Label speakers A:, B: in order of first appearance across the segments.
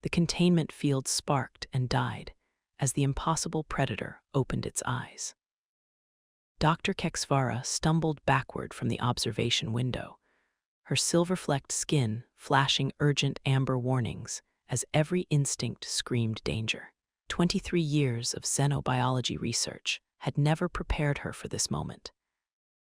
A: The containment field sparked and died as the impossible predator opened its eyes. Dr. Kexvara stumbled backward from the observation window, her silver-flecked skin flashing urgent amber warnings as every instinct screamed danger. 23 years of xenobiology research had never prepared her for this moment,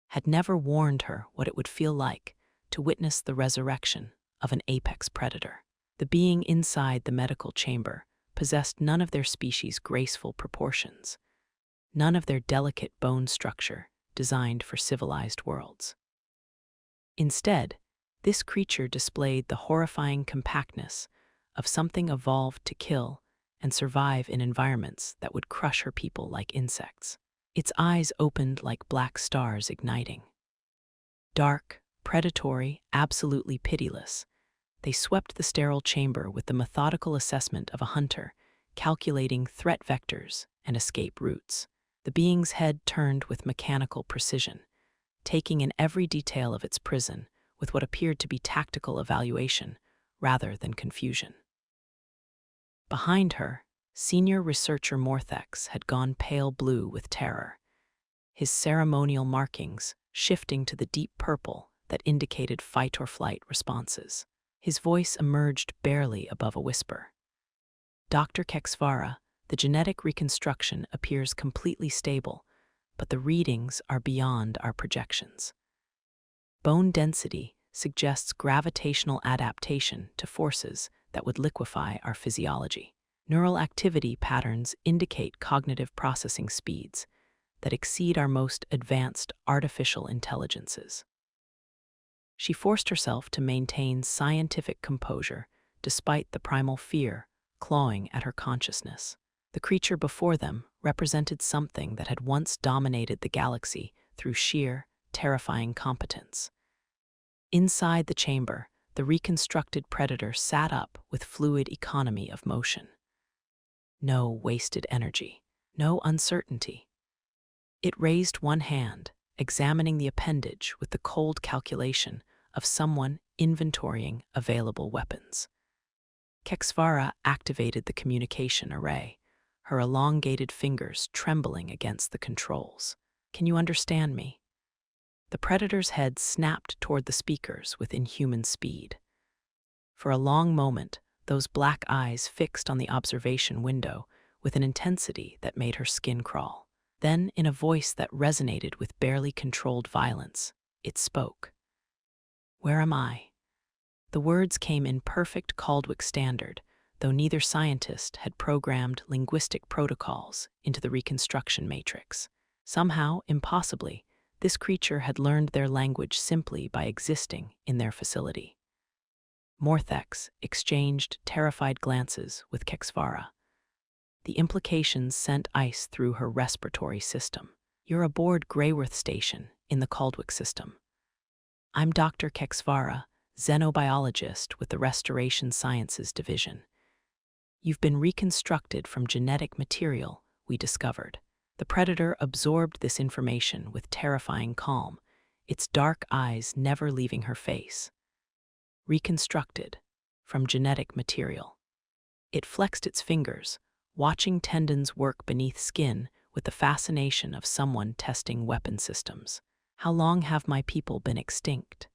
A: had never warned her what it would feel like to witness the resurrection of an apex predator. The being inside the medical chamber possessed none of their species' graceful proportions, none of their delicate bone structure designed for civilized worlds. Instead, this creature displayed the horrifying compactness of something evolved to kill and survive in environments that would crush her people like insects. Its eyes opened like black stars igniting. Dark, predatory, absolutely pitiless, they swept the sterile chamber with the methodical assessment of a hunter, calculating threat vectors and escape routes. The being's head turned with mechanical precision, taking in every detail of its prison with what appeared to be tactical evaluation rather than confusion. Behind her, senior researcher Morthex had gone pale blue with terror, his ceremonial markings shifting to the deep purple that indicated fight-or-flight responses. His voice emerged barely above a whisper. Dr. Kexvara, the genetic reconstruction appears completely stable, but the readings are beyond our projections. Bone density suggests gravitational adaptation to forces that would liquefy our physiology. Neural activity patterns indicate cognitive processing speeds that exceed our most advanced artificial intelligences. She forced herself to maintain scientific composure despite the primal fear clawing at her consciousness. The creature before them represented something that had once dominated the galaxy through sheer, terrifying competence. Inside the chamber, the reconstructed predator sat up with fluid economy of motion. No wasted energy, no uncertainty. It raised one hand, examining the appendage with the cold calculation of someone inventorying available weapons. Kexvara activated the communication array, her elongated fingers trembling against the controls. "Can you understand me?" The predator's head snapped toward the speakers with inhuman speed. For a long moment, those black eyes fixed on the observation window with an intensity that made her skin crawl. Then, in a voice that resonated with barely controlled violence, it spoke. "Where am I?" The words came in perfect Caldwick standard, though neither scientist had programmed linguistic protocols into the reconstruction matrix. Somehow, impossibly, this creature had learned their language simply by existing in their facility. Morthex exchanged terrified glances with Kexvara. The implications sent ice through her respiratory system. "You're aboard Greyworth Station in the Caldwick system. I'm Dr. Kexvara, xenobiologist with the Restoration Sciences Division. You've been reconstructed from genetic material we discovered." The predator absorbed this information with terrifying calm, its dark eyes never leaving her face. Reconstructed from genetic material. It flexed its fingers, watching tendons work beneath skin with the fascination of someone testing weapon systems. "How long have my people been extinct?"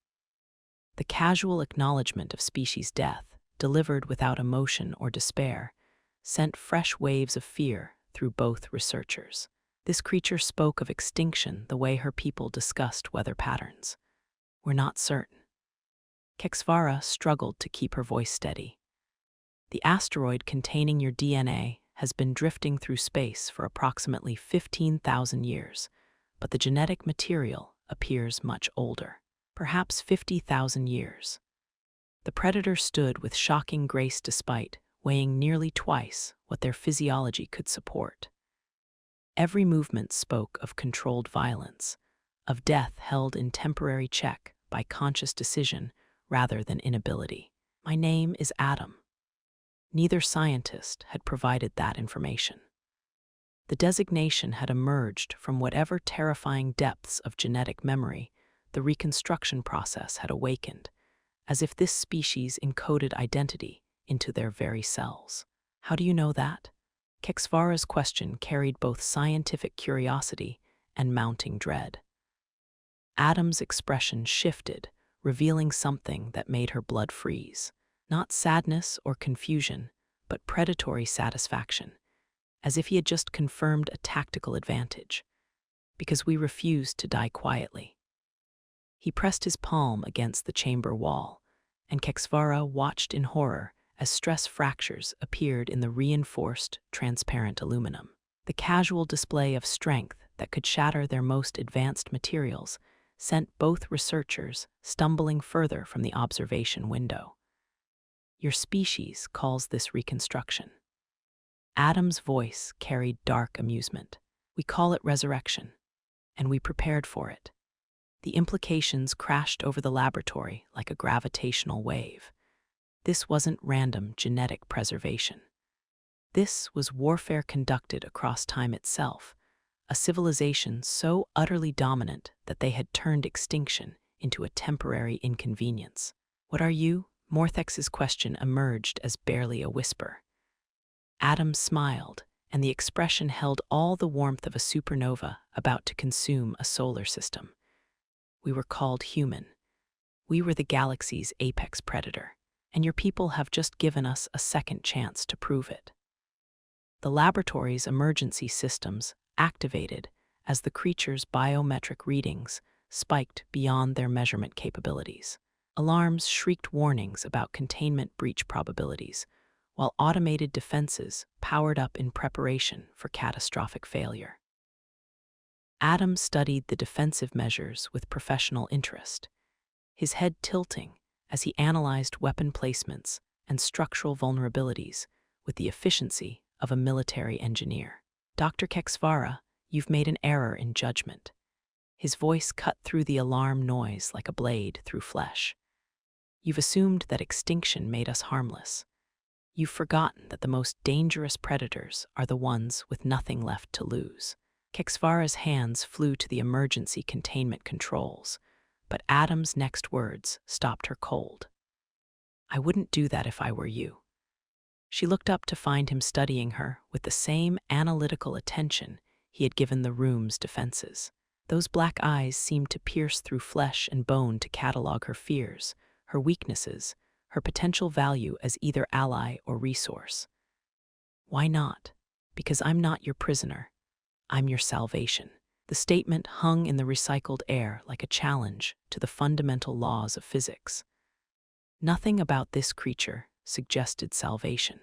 A: The casual acknowledgement of species death, delivered without emotion or despair, sent fresh waves of fear through both researchers. This creature spoke of extinction the way her people discussed weather patterns. "We're not certain." Kexvara struggled to keep her voice steady. "The asteroid containing your DNA has been drifting through space for approximately 15,000 years, but the genetic material appears much older, perhaps 50,000 years. The predator stood with shocking grace despite weighing nearly twice what their physiology could support. Every movement spoke of controlled violence, of death held in temporary check by conscious decision rather than inability. "My name is Adam." Neither scientist had provided that information. The designation had emerged from whatever terrifying depths of genetic memory the reconstruction process had awakened, as if this species encoded identity into their very cells. How do you know that? Kexvara's question carried both scientific curiosity and mounting dread. Adam's expression shifted, revealing something that made her blood freeze. Not sadness or confusion, but predatory satisfaction, as if he had just confirmed a tactical advantage. Because we refused to die quietly. He pressed his palm against the chamber wall, and Kexvara watched in horror as stress fractures appeared in the reinforced, transparent aluminum. The casual display of strength that could shatter their most advanced materials sent both researchers stumbling further from the observation window. Your species calls this reconstruction. Adam's voice carried dark amusement. We call it resurrection, and we prepared for it. The implications crashed over the laboratory like a gravitational wave. This wasn't random genetic preservation. This was warfare conducted across time itself, a civilization so utterly dominant that they had turned extinction into a temporary inconvenience. What are you? Morthex's question emerged as barely a whisper. Adam smiled, and the expression held all the warmth of a supernova about to consume a solar system. We were called human. We were the galaxy's apex predator, and your people have just given us a second chance to prove it. The laboratory's emergency systems activated as the creature's biometric readings spiked beyond their measurement capabilities. Alarms shrieked warnings about containment breach probabilities, while automated defenses powered up in preparation for catastrophic failure. Adam studied the defensive measures with professional interest, his head tilting as he analyzed weapon placements and structural vulnerabilities with the efficiency of a military engineer. Dr. Kexvara, you've made an error in judgment. His voice cut through the alarm noise like a blade through flesh. You've assumed that extinction made us harmless. You've forgotten that the most dangerous predators are the ones with nothing left to lose. Kexvara's hands flew to the emergency containment controls, but Adam's next words stopped her cold. I wouldn't do that if I were you. She looked up to find him studying her with the same analytical attention he had given the room's defenses. Those black eyes seemed to pierce through flesh and bone to catalog her fears, her weaknesses, her potential value as either ally or resource. Why not? Because I'm not your prisoner. I'm your salvation. The statement hung in the recycled air like a challenge to the fundamental laws of physics. Nothing about this creature suggested salvation.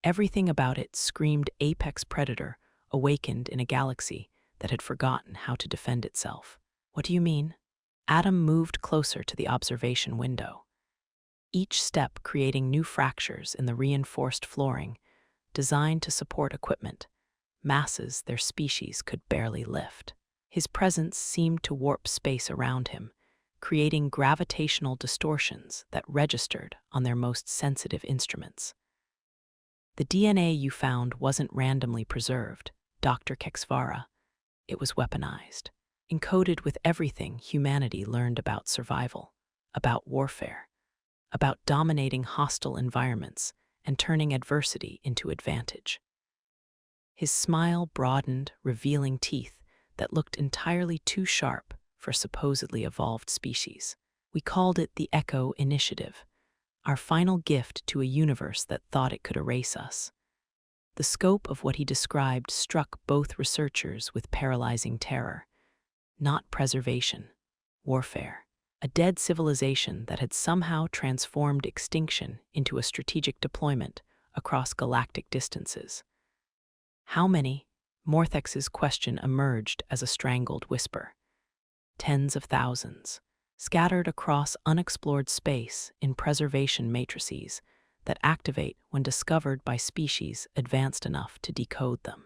A: Everything about it screamed apex predator awakened in a galaxy that had forgotten how to defend itself. What do you mean? Adam moved closer to the observation window, each step creating new fractures in the reinforced flooring designed to support equipment, masses their species could barely lift. His presence seemed to warp space around him, creating gravitational distortions that registered on their most sensitive instruments. The DNA you found wasn't randomly preserved, Dr. Kexvara. It was weaponized, encoded with everything humanity learned about survival, about warfare, about dominating hostile environments and turning adversity into advantage. His smile broadened, revealing teeth that looked entirely too sharp for supposedly evolved species. We called it the Echo Initiative, our final gift to a universe that thought it could erase us. The scope of what he described struck both researchers with paralyzing terror. Not preservation, warfare. A dead civilization that had somehow transformed extinction into a strategic deployment across galactic distances. How many? Morthex's question emerged as a strangled whisper. Tens of thousands, scattered across unexplored space in preservation matrices that activate when discovered by species advanced enough to decode them.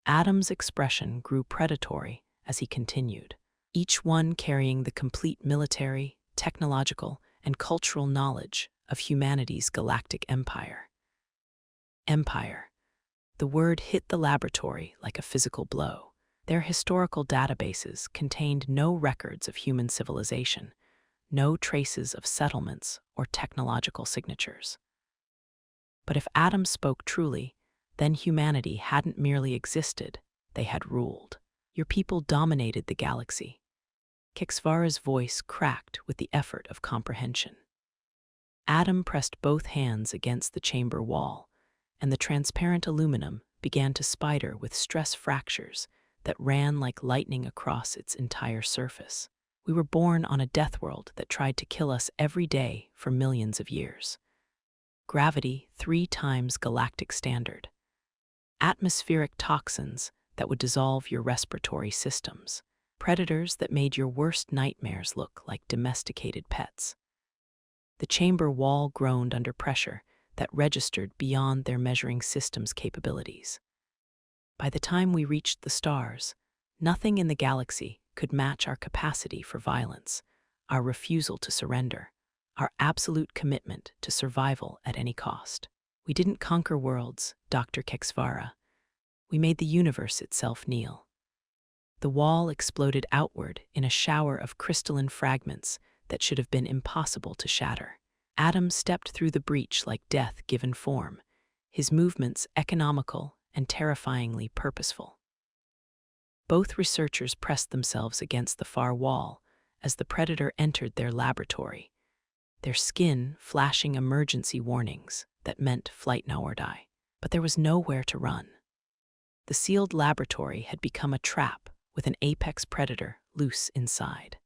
A: Adam's expression grew predatory as he continued, each one carrying the complete military, technological, and cultural knowledge of humanity's galactic empire. Empire. The word hit the laboratory like a physical blow. Their historical databases contained no records of human civilization, no traces of settlements or technological signatures. But if Adam spoke truly, then humanity hadn't merely existed, they had ruled. Your people dominated the galaxy. Kixvara's voice cracked with the effort of comprehension. Adam pressed both hands against the chamber wall, and the transparent aluminum began to spider with stress fractures that ran like lightning across its entire surface. We were born on a deathworld that tried to kill us every day for millions of years. Gravity 3 times galactic standard. Atmospheric toxins that would dissolve your respiratory systems. Predators that made your worst nightmares look like domesticated pets. The chamber wall groaned under pressure that registered beyond their measuring system's capabilities. By the time we reached the stars, nothing in the galaxy could match our capacity for violence, our refusal to surrender, our absolute commitment to survival at any cost. We didn't conquer worlds, Dr. Kixvara. We made the universe itself kneel. The wall exploded outward in a shower of crystalline fragments that should have been impossible to shatter. Adam stepped through the breach like death given form, his movements economical and terrifyingly purposeful. Both researchers pressed themselves against the far wall as the predator entered their laboratory, their skin flashing emergency warnings that meant flight now or die. But there was nowhere to run. The sealed laboratory had become a trap with an apex predator loose inside.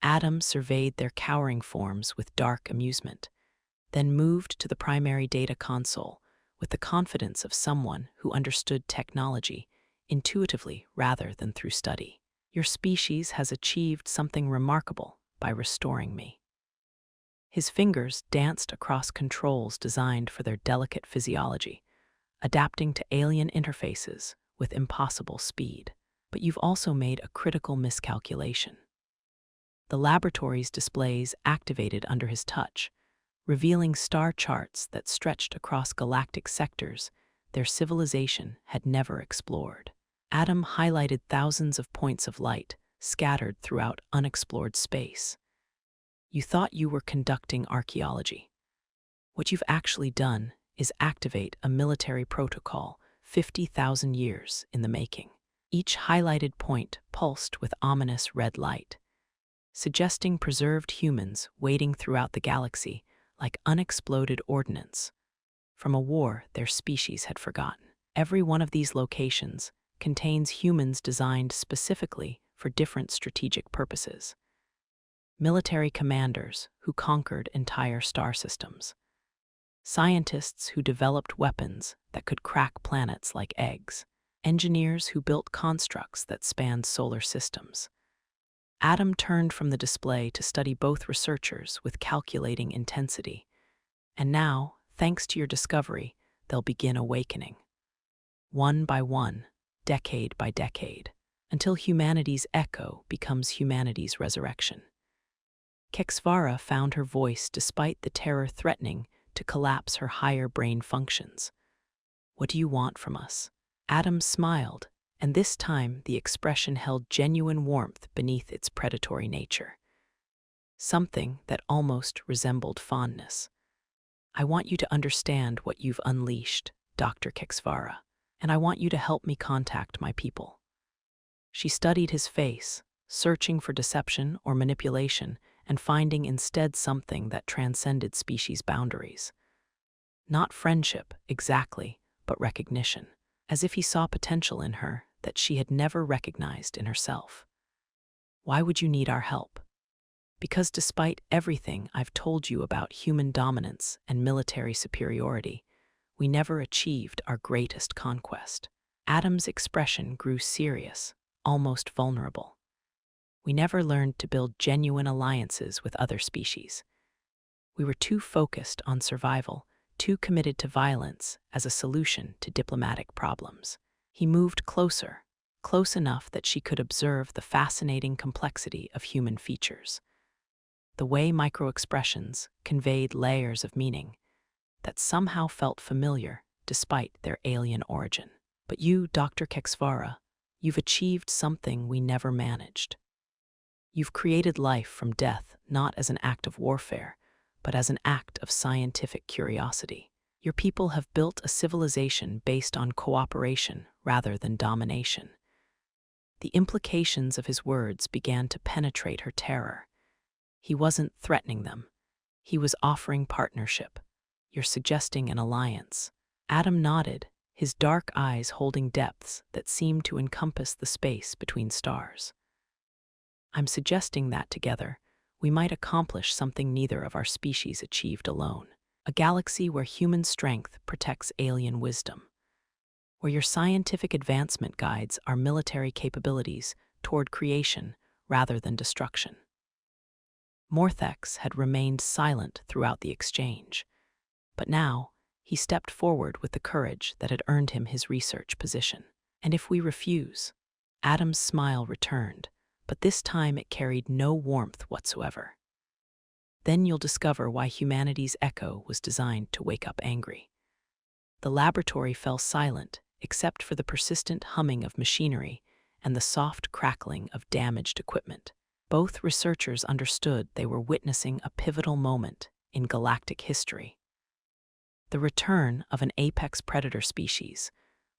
A: Adam surveyed their cowering forms with dark amusement, then moved to the primary data console with the confidence of someone who understood technology intuitively rather than through study. Your species has achieved something remarkable by restoring me. His fingers danced across controls designed for their delicate physiology, adapting to alien interfaces with impossible speed. But you've also made a critical miscalculation. The laboratory's displays activated under his touch, revealing star charts that stretched across galactic sectors their civilization had never explored. Adam highlighted thousands of points of light scattered throughout unexplored space. You thought you were conducting archaeology. What you've actually done is activate a military protocol 50,000 years in the making. Each highlighted point pulsed with ominous red light, suggesting preserved humans waiting throughout the galaxy like unexploded ordnance from a war their species had forgotten. Every one of these locations contains humans designed specifically for different strategic purposes. Military commanders who conquered entire star systems. Scientists who developed weapons that could crack planets like eggs. Engineers who built constructs that spanned solar systems. Adam turned from the display to study both researchers with calculating intensity. And now, thanks to your discovery, they'll begin awakening. One by one, decade by decade, until humanity's echo becomes humanity's resurrection. Kixvara found her voice despite the terror threatening to collapse her higher brain functions. What do you want from us? Adam smiled, and this time the expression held genuine warmth beneath its predatory nature. Something that almost resembled fondness. I want you to understand what you've unleashed, Dr. Kixvara, and I want you to help me contact my people. She studied his face, searching for deception or manipulation and finding instead something that transcended species boundaries. Not friendship, exactly, but recognition. As if he saw potential in her that she had never recognized in herself. Why would you need our help? Because despite everything I've told you about human dominance and military superiority, we never achieved our greatest conquest. Adam's expression grew serious, almost vulnerable. We never learned to build genuine alliances with other species. We were too focused on survival, too committed to violence as a solution to diplomatic problems. He moved closer, close enough that she could observe the fascinating complexity of human features. The way microexpressions conveyed layers of meaning that somehow felt familiar despite their alien origin. But you, Dr. Kixvara, you've achieved something we never managed. You've created life from death not as an act of warfare, but as an act of scientific curiosity. Your people have built a civilization based on cooperation rather than domination. The implications of his words began to penetrate her terror. He wasn't threatening them. He was offering partnership. You're suggesting an alliance. Adam nodded, his dark eyes holding depths that seemed to encompass the space between stars. I'm suggesting that together, we might accomplish something neither of our species achieved alone. A galaxy where human strength protects alien wisdom. Where your scientific advancement guides our military capabilities toward creation rather than destruction. Morthex had remained silent throughout the exchange, but now he stepped forward with the courage that had earned him his research position. And if we refuse? Adam's smile returned, but this time it carried no warmth whatsoever. Then you'll discover why humanity's echo was designed to wake up angry. The laboratory fell silent, except for the persistent humming of machinery and the soft crackling of damaged equipment. Both researchers understood they were witnessing a pivotal moment in galactic history. The return of an apex predator species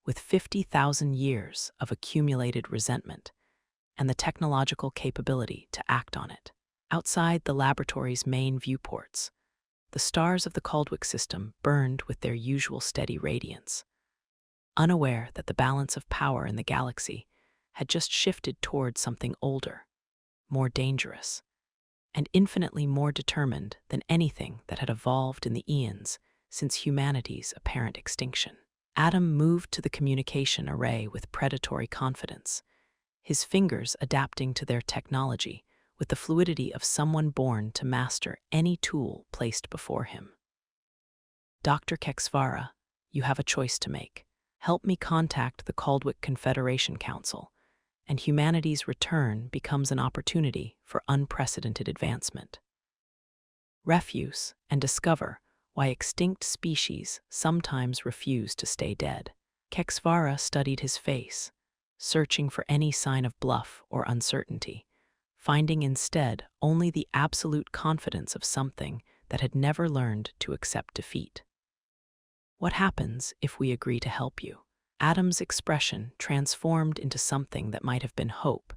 A: with 50,000 years of accumulated resentment and the technological capability to act on it. Outside the laboratory's main viewports, the stars of the Caldwick system burned with their usual steady radiance, unaware that the balance of power in the galaxy had just shifted toward something older, more dangerous, and infinitely more determined than anything that had evolved in the eons since humanity's apparent extinction. Adam moved to the communication array with predatory confidence, his fingers adapting to their technology with the fluidity of someone born to master any tool placed before him. Dr. Kexvara, you have a choice to make. Help me contact the Caldwick Confederation Council, and humanity's return becomes an opportunity for unprecedented advancement. Refuse and discover why extinct species sometimes refuse to stay dead. Kexvara studied his face, searching for any sign of bluff or uncertainty, finding instead only the absolute confidence of something that had never learned to accept defeat. What happens if we agree to help you? Adam's expression transformed into something that might have been hope,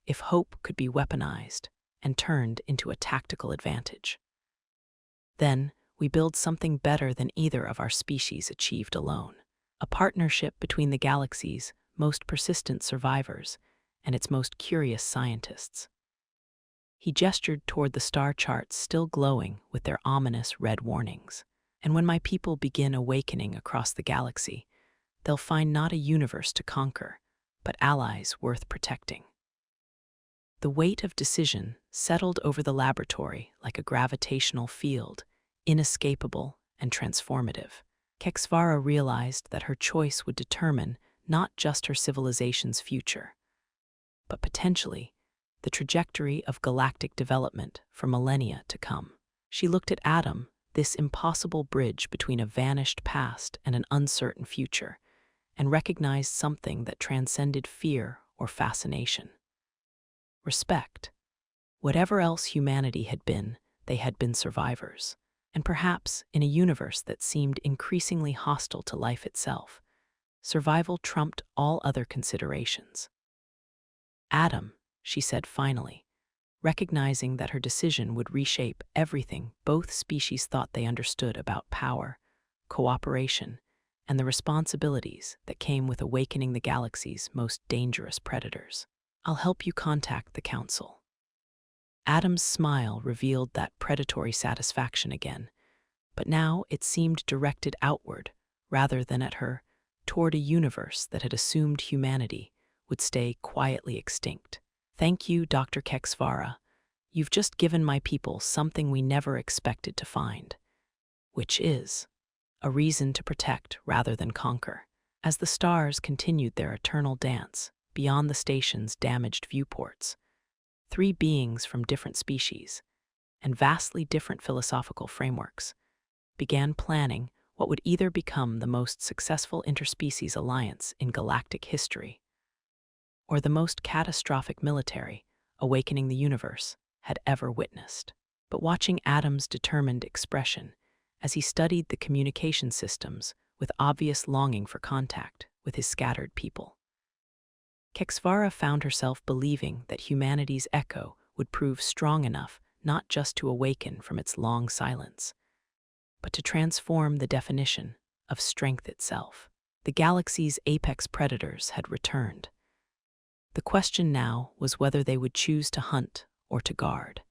A: if hope could be weaponized and turned into a tactical advantage. Then we build something better than either of our species achieved alone, a partnership between the galaxy's most persistent survivors and its most curious scientists. He gestured toward the star charts still glowing with their ominous red warnings. And when my people begin awakening across the galaxy, they'll find not a universe to conquer, but allies worth protecting. The weight of decision settled over the laboratory like a gravitational field, inescapable and transformative. Kexvara realized that her choice would determine not just her civilization's future, but potentially the trajectory of galactic development for millennia to come. She looked at Adam, this impossible bridge between a vanished past and an uncertain future, and recognized something that transcended fear or fascination. Respect. Whatever else humanity had been, they had been survivors. And perhaps, in a universe that seemed increasingly hostile to life itself, survival trumped all other considerations. Adam, she said finally, recognizing that her decision would reshape everything both species thought they understood about power, cooperation, and the responsibilities that came with awakening the galaxy's most dangerous predators. I'll help you contact the Council. Adam's smile revealed that predatory satisfaction again, but now it seemed directed outward rather than at her, toward a universe that had assumed humanity would stay quietly extinct. Thank you, Dr. Kexvara. You've just given my people something we never expected to find, which is a reason to protect rather than conquer. As the stars continued their eternal dance beyond the station's damaged viewports, three beings from different species and vastly different philosophical frameworks began planning what would either become the most successful interspecies alliance in galactic history or the most catastrophic military awakening the universe had ever witnessed. But watching Adam's determined expression as he studied the communication systems with obvious longing for contact with his scattered people, Kexvara found herself believing that humanity's echo would prove strong enough not just to awaken from its long silence, but to transform the definition of strength itself. The galaxy's apex predators had returned. The question now was whether they would choose to hunt or to guard.